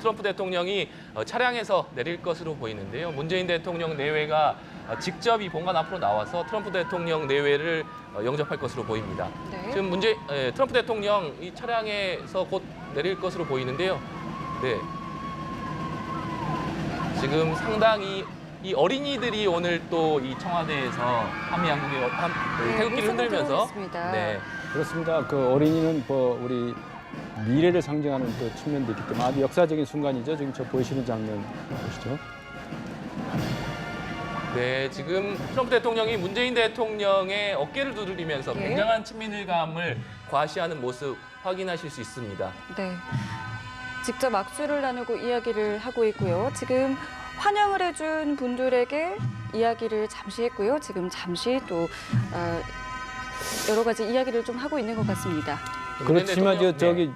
트럼프 대통령이 차량에서 내릴 것으로 보이는데요. 문재인 대통령 내외가 직접 이 본관 앞으로 나와서 트럼프 대통령 내외를 영접할 것으로 보입니다. 네. 지금 트럼프 대통령 이 차량에서 곧 내릴 것으로 보이는데요. 네. 지금 상당히 이 어린이들이 오늘 또 이 청와대에서 한미 양국의 태극기를 흔들면서 네. 그렇습니다. 그 어린이는 뭐 우리 미래를 상징하는 또 측면도 있기 때문에 아주 역사적인 순간이죠. 지금 저 보이시는 장면 보시죠. 네, 지금 트럼프 대통령이 문재인 대통령의 어깨를 두드리면서 예. 굉장한 친밀감을 과시하는 모습 확인하실 수 있습니다. 네. 직접 악수를 나누고 이야기를 하고 있고요. 지금 환영을 해준 분들에게 이야기를 잠시 했고요. 지금 잠시 또 여러 가지 이야기를 좀 하고 있는 것 같습니다. 그렇지만 대통령, 저기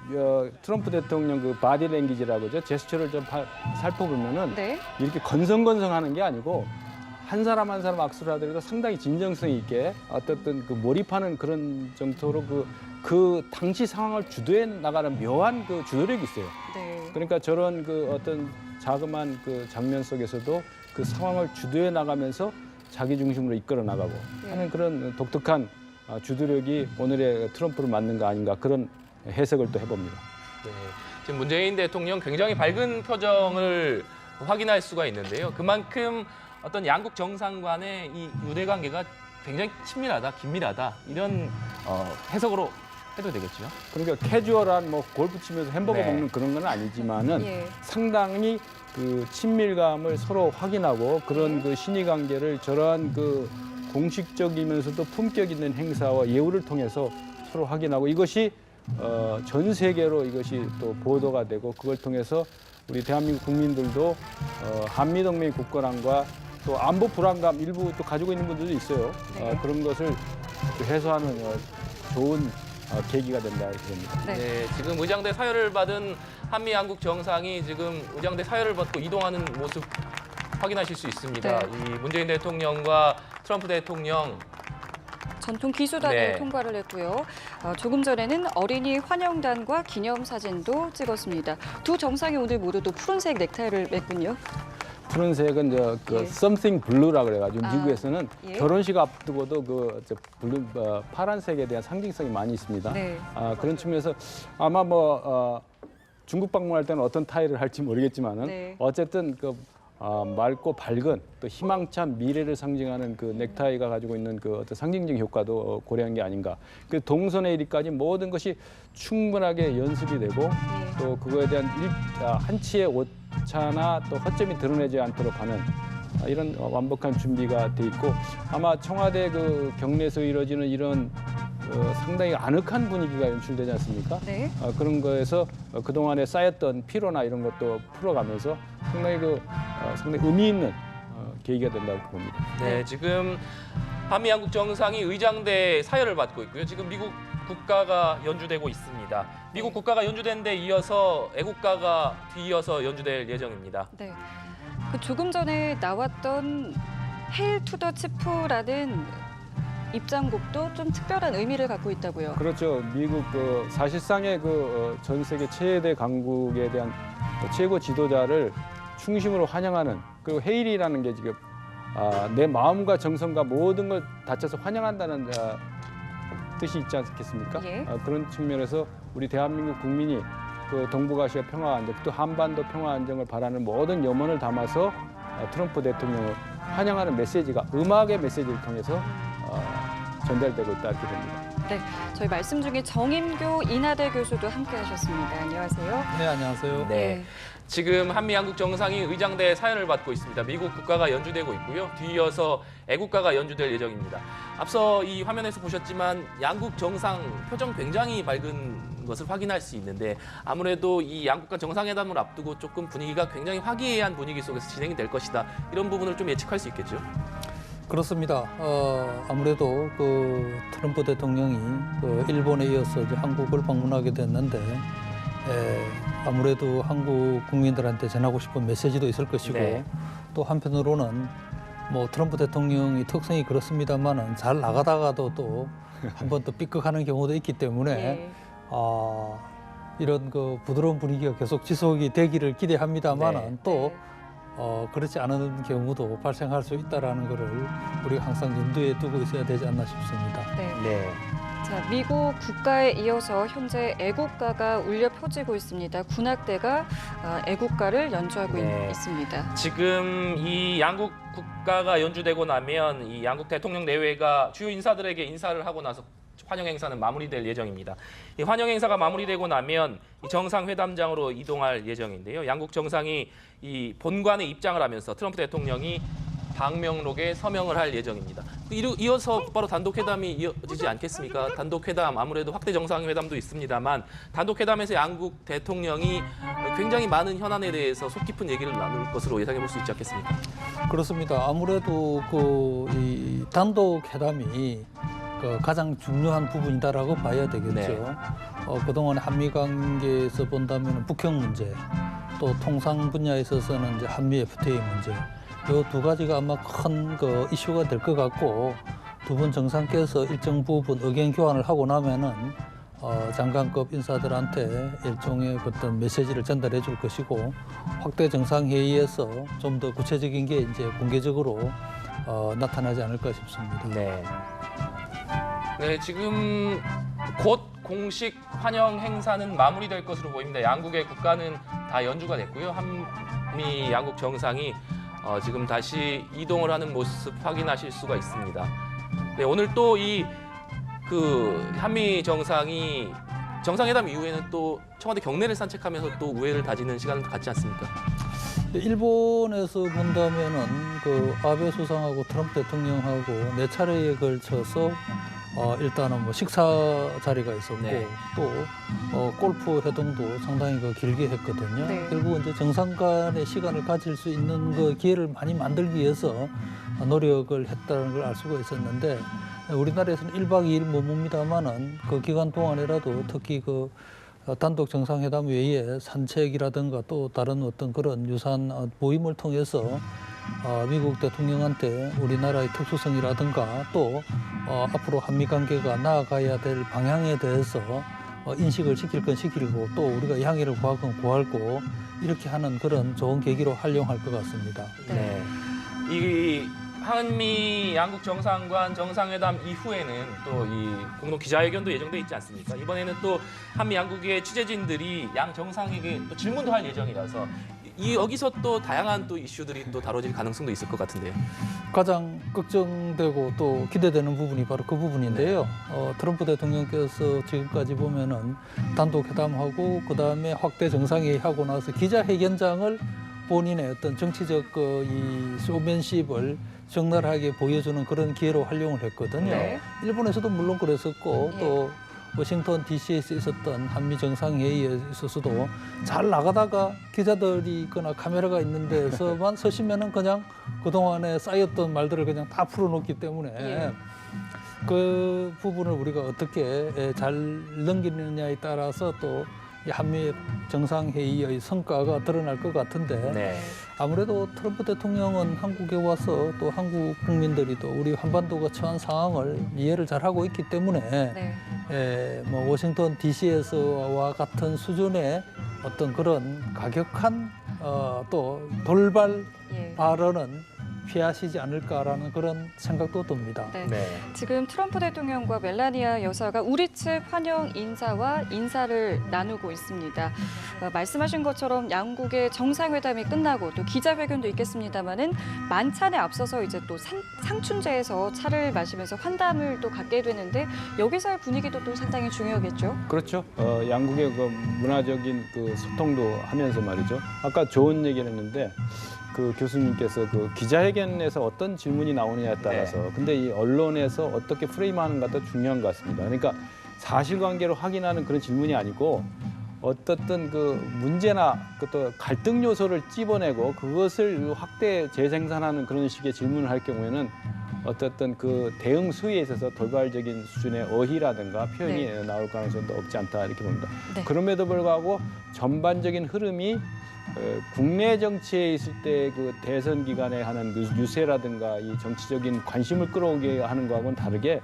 트럼프 대통령 그 바디 랭귀지라고죠. 제스처를 좀 살펴보면은 네. 이렇게 건성건성하는 게 아니고 한 사람 한 사람 악수를 하더라도 상당히 진정성 있게 어떤 그 몰입하는 그런 정도로 그 당시 상황을 주도해 나가는 묘한 그 주도력이 있어요. 네. 그러니까 저런 그 어떤 자그마한 그 장면 속에서도 그 상황을 주도해 나가면서 자기 중심으로 이끌어 나가고 하는 그런 독특한 주도력이 오늘의 트럼프를 맞는 거 아닌가 그런 해석을 또 해봅니다. 네, 지금 문재인 대통령 굉장히 밝은 표정을 확인할 수가 있는데요. 그만큼 어떤 양국 정상 간의 이 유대 관계가 굉장히 친밀하다, 긴밀하다 이런 해석으로 해도 되겠죠. 그러니까 캐주얼한 뭐 골프 치면서 햄버거 네. 먹는 그런 건 아니지만은 예. 상당히 그 친밀감을 서로 확인하고 그런 그 신의 관계를 저러한 그 공식적이면서도 품격 있는 행사와 예우를 통해서 서로 확인하고 이것이 전 세계로 이것이 또 보도가 되고 그걸 통해서 우리 대한민국 국민들도 한미동맹 굳건함과 또 안보 불안감 일부 또 가지고 있는 분들도 있어요. 네. 그런 것을 해소하는 좋은 계기가 된다 이렇게 봅니다. 네. 네, 지금 의장대 사열을 받은 한미 양국 정상이 지금 의장대 사열을 받고 이동하는 모습 확인하실 수 있습니다. 네. 이 문재인 대통령과 트럼프 대통령 전통 기수단을 네. 통과를 했고요. 조금 전에는 어린이 환영단과 기념사진도 찍었습니다. 두 정상이 오늘 모두 또 푸른색 넥타이를 맸군요. 푸른색은 그 예. something blue라 그래가지고 미국에서는 예. 결혼식 앞두고도 블루 파란색에 대한 상징성이 많이 있습니다. 네. 그런 측면에서 아마 중국 방문할 때는 어떤 타이를 할지 모르겠지만은 네. 어쨌든 맑고 밝은 또 희망찬 미래를 상징하는 그 넥타이가 가지고 있는 그 어떤 상징적 효과도 고려한 게 아닌가. 그 동선에 이르기까지 모든 것이 충분하게 연습이 되고 예. 또 그거에 대한 한치의 오차나 또 허점이 드러내지 않도록 하는 이런 완벽한 준비가 돼 있고 아마 청와대 그 경내에서 이루어지는 이런 상당히 아늑한 분위기가 연출되지 않습니까? 네. 그런 거에서 그동안에 쌓였던 피로나 이런 것도 풀어가면서 상당히 의미 있는 계기가 된다고 봅니다. 네, 지금 한미 양국 정상이 의장대 사열을 받고 있고요. 지금 미국 국가가 연주되고 있습니다. 미국 국가가 연주된 데 이어서 애국가가 뒤이어서 연주될 예정입니다. 네. 그 조금 전에 나왔던 헤일 투 더 치프라는 입장곡도 좀 특별한 의미를 갖고 있다고요. 그렇죠. 미국 사실상의 전 세계 최대 강국에 대한 최고 지도자를 중심으로 환영하는 그리고 헤일이라는 게 지금 내 마음과 정성과 모든 걸 다쳐서 환영한다는 뜻이 있지 않겠습니까? 예. 그런 측면에서 우리 대한민국 국민이 그 동북아시아 평화 안정 또 한반도 평화 안정을 바라는 모든 염원을 담아서 트럼프 대통령을 환영하는 메시지가 음악의 메시지를 통해서 전달되고 있다 이렇게 봅니다. 네, 저희 말씀 중에 정임교 인하대 교수도 함께하셨습니다. 안녕하세요. 네, 안녕하세요. 네. 지금 한미 양국 정상이 의장대 사연을 받고 있습니다. 미국 국가가 연주되고 있고요. 뒤이어서 애국가가 연주될 예정입니다. 앞서 이 화면에서 보셨지만 양국 정상 표정 굉장히 밝은 것을 확인할 수 있는데 아무래도 이 양국 간 정상회담을 앞두고 조금 분위기가 굉장히 화기애애한 분위기 속에서 진행이 될 것이다. 이런 부분을 좀 예측할 수 있겠죠? 그렇습니다. 아무래도 그 트럼프 대통령이 일본에 이어서 이제 한국을 방문하게 됐는데 아무래도 한국 국민들한테 전하고 싶은 메시지도 있을 것이고 네. 또 한편으로는 뭐 트럼프 대통령이 특성이 그렇습니다만은 잘 나가다가도 또 한 번 또 삐걱하는 경우도 있기 때문에 예. 이런 그 부드러운 분위기가 계속 지속이 되기를 기대합니다만은 네. 또 그렇지 않은 경우도 발생할 수 있다라는 것을 우리가 항상 염두에 두고 있어야 되지 않나 싶습니다. 네. 네. 자, 미국 국가에 이어서 현재 애국가가 울려 퍼지고 있습니다. 군악대가 애국가를 연주하고 네. 있습니다. 지금 이 양국 국가가 연주되고 나면 이 양국 대통령 내외가 주요 인사들에게 인사를 하고 나서 환영 행사는 마무리될 예정입니다. 이 환영 행사가 마무리되고 나면 이 정상회담장으로 이동할 예정인데요. 양국 정상이 이 본관에 입장을 하면서 트럼프 대통령이 방명록에 서명을 할 예정입니다. 이어서 바로 단독회담이 이어지지 않겠습니까? 단독회담, 아무래도 확대 정상회담도 있습니다만 단독회담에서 양국 대통령이 굉장히 많은 현안에 대해서 속 깊은 얘기를 나눌 것으로 예상해 볼 수 있지 않겠습니까? 그렇습니다. 아무래도 이 단독 회담이 가장 중요한 부분이다라고 봐야 되겠죠. 네. 그동안 한미 관계에서 본다면 북핵 문제, 또 통상 분야에 있어서는 이제 한미 FTA 문제, 이 두 가지가 아마 큰 그 이슈가 될 것 같고 두 분 정상께서 일정 부분 의견 교환을 하고 나면은 장관급 인사들한테 일종의 어떤 메시지를 전달해 줄 것이고 확대 정상회의에서 좀 더 구체적인 게 이제 공개적으로 나타나지 않을까 싶습니다. 네. 네, 지금 곧 공식 환영 행사는 마무리될 것으로 보입니다. 양국의 국가는 다 연주가 됐고요. 한미 양국 정상이 지금 다시 이동을 하는 모습 확인하실 수가 있습니다. 네, 오늘 또 한미 정상이 정상회담 이후에는 또 청와대 경내를 산책하면서 또 우애를 다지는 시간을 갖지 않습니까? 일본에서 본다면은 그 아베 수상하고 트럼프 대통령하고 네 차례에 걸쳐서 일단은 뭐 식사 자리가 있었고 네. 또 골프 회동도 상당히 길게 했거든요. 네. 결국 이제 정상 간의 시간을 가질 수 있는 그 기회를 많이 만들기 위해서 노력을 했다는 걸 알 수가 있었는데 우리나라에서는 1박 2일 머뭅니다만은 그 기간 동안에라도 특히 단독 정상회담 외에 산책이라든가 또 다른 어떤 그런 유사한 모임을 통해서 미국 대통령한테 우리나라의 특수성이라든가 또 앞으로 한미 관계가 나아가야 될 방향에 대해서 인식을 시킬 건 시키고 또 우리가 양해를 구할 건 구하고 이렇게 하는 그런 좋은 계기로 활용할 것 같습니다. 네. 이 한미 양국 정상관 정상회담 이후에는 또 이 공동 기자회견도 예정돼 있지 않습니까? 이번에는 또 한미 양국의 취재진들이 양 정상에게 또 질문도 할 예정이라서 여기서 또 다양한 또 이슈들이 또 다뤄질 가능성도 있을 것 같은데요. 가장 걱정되고 또 기대되는 부분이 바로 그 부분인데요. 트럼프 대통령께서 지금까지 보면은 단독 회담하고 그다음에 확대 정상회의 하고 나서 기자회견장을 본인의 어떤 정치적 이 쇼맨십을 적나라하게 보여주는 그런 기회로 활용을 했거든요. 네. 일본에서도 물론 그랬었고 예. 또 워싱턴 DC에서 있었던 한미 정상회의에 있어서도 잘 나가다가 기자들이 있거나 카메라가 있는 데서만 서시면은 그냥 그동안에 쌓였던 말들을 그냥 다 풀어놓기 때문에 예. 그 부분을 우리가 어떻게 잘 넘기느냐에 따라서 또 이 한미 정상회의의 성과가 드러날 것 같은데 네. 아무래도 트럼프 대통령은 한국에 와서 또 한국 국민들이 또 우리 한반도가 처한 상황을 이해를 잘하고 있기 때문에 네. 뭐 워싱턴 DC에서와 같은 수준의 어떤 그런 가격한 또 돌발 예. 발언은 피하시지 않을까라는 그런 생각도 듭니다. 네. 네. 지금 트럼프 대통령과 멜라니아 여사가 우리 측 환영 인사와 인사를 나누고 있습니다. 말씀하신 것처럼 양국의 정상회담이 끝나고 또 기자회견도 있겠습니다만은 만찬에 앞서서 이제 또 상춘제에서 차를 마시면서 환담을 또 갖게 되는데 여기서의 분위기도 또 상당히 중요하겠죠. 그렇죠. 양국의 그 문화적인 그 소통도 하면서 말이죠. 아까 좋은 얘기를 했는데 그 교수님께서 그 기자회견에서 어떤 질문이 나오느냐에 따라서 근데 이 언론에서 어떻게 프레임하는가도 중요한 것 같습니다. 그러니까 사실관계를 확인하는 그런 질문이 아니고 어떻든 그 문제나 또 갈등 요소를 찝어내고 그것을 확대 재생산하는 그런 식의 질문을 할 경우에는 어떻든 그 대응 수위에 있어서 돌발적인 수준의 어휘라든가 표현이 나올 가능성도 없지 않다 이렇게 봅니다. 네. 그럼에도 불구하고 전반적인 흐름이 국내 정치에 있을 때 그 대선 기간에 하는 그 유세라든가 이 정치적인 관심을 끌어오게 하는 거하고는 다르게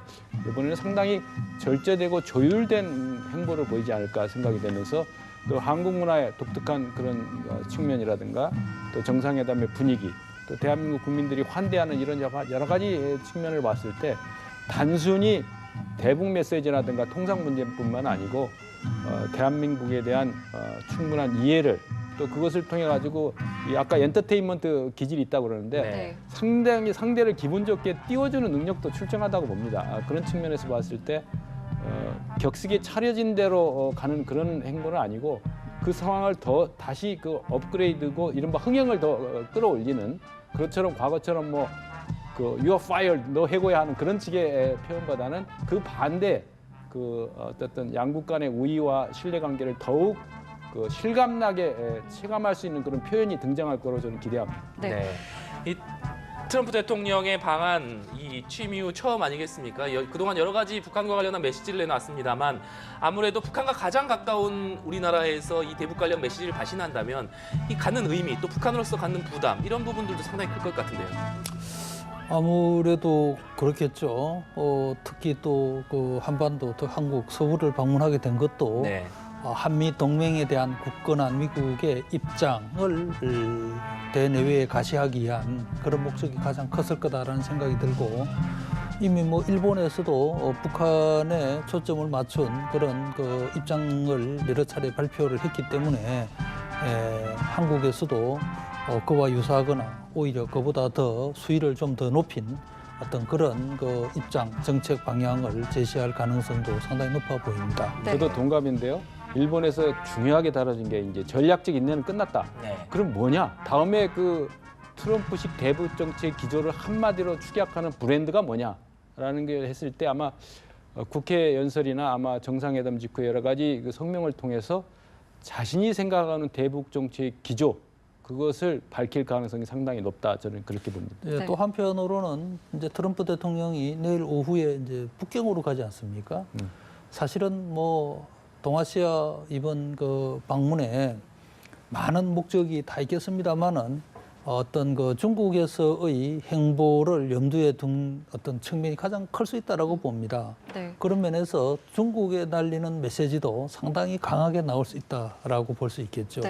이번에는 상당히 절제되고 조율된 행보를 보이지 않을까 생각이 되면서 또 한국 문화의 독특한 그런 측면이라든가 또 정상회담의 분위기 또 대한민국 국민들이 환대하는 이런 여러 가지 측면을 봤을 때 단순히 대북 메시지라든가 통상 문제뿐만 아니고 대한민국에 대한 충분한 이해를 또 그것을 통해 가지고 아까 엔터테인먼트 기질이 있다고 그러는데 네. 상당히 상대를 기분 좋게 띄워주는 능력도 출중하다고 봅니다. 그런 측면에서 봤을 때 격식이 차려진 대로 가는 그런 행보는 아니고 그 상황을 더 다시 그 업그레이드고 이른바 흥행을 더 끌어올리는 그것처럼 과거처럼 뭐 그 You are fired, 너 해고야 하는 그런 식의 표현보다는 그 반대 그 어떤 양국 간의 우위와 신뢰관계를 더욱 그 실감나게 체감할 수 있는 그런 표현이 등장할 거로 저는 기대합니다. 네. 이 트럼프 대통령의 방한 이 취임 이후 처음 아니겠습니까? 그동안 여러 가지 북한과 관련한 메시지를 내놨습니다만 아무래도 북한과 가장 가까운 우리나라에서 이 대북 관련 메시지를 발신한다면 이 갖는 의미 또 북한으로서 갖는 부담 이런 부분들도 상당히 클 것 같은데요. 아무래도 그렇겠죠. 특히 또 그 한반도, 또 한국 서울을 방문하게 된 것도 네. 한미 동맹에 대한 굳건한 미국의 입장을 대내외에 가시하기 위한 그런 목적이 가장 컸을 거다라는 생각이 들고 이미 뭐 일본에서도 북한에 초점을 맞춘 그런 그 입장을 여러 차례 발표를 했기 때문에 한국에서도 그와 유사하거나 오히려 그보다 더 수위를 좀 더 높인 어떤 그런 그 입장, 정책 방향을 제시할 가능성도 상당히 높아 보입니다. 네. 저도 동감인데요. 일본에서 중요하게 다뤄진 게 이제 전략적 인내는 끝났다. 네. 그럼 뭐냐? 다음에 그 트럼프식 대북 정책 기조를 한마디로 축약하는 브랜드가 뭐냐라는 게 했을 때 아마 국회 연설이나 아마 정상회담 직후 여러 가지 그 성명을 통해서 자신이 생각하는 대북 정책 기조 그것을 밝힐 가능성이 상당히 높다. 저는 그렇게 봅니다. 예, 네. 또 한편으로는 이제 트럼프 대통령이 내일 오후에 이제 북경으로 가지 않습니까? 사실은 뭐 동아시아 이번 그 방문에 많은 목적이 다 있겠습니다만은 어떤 그 중국에서의 행보를 염두에 둔 어떤 측면이 가장 클 수 있다라고 봅니다. 네. 그런 면에서 중국에 날리는 메시지도 상당히 강하게 나올 수 있다라고 볼 수 있겠죠.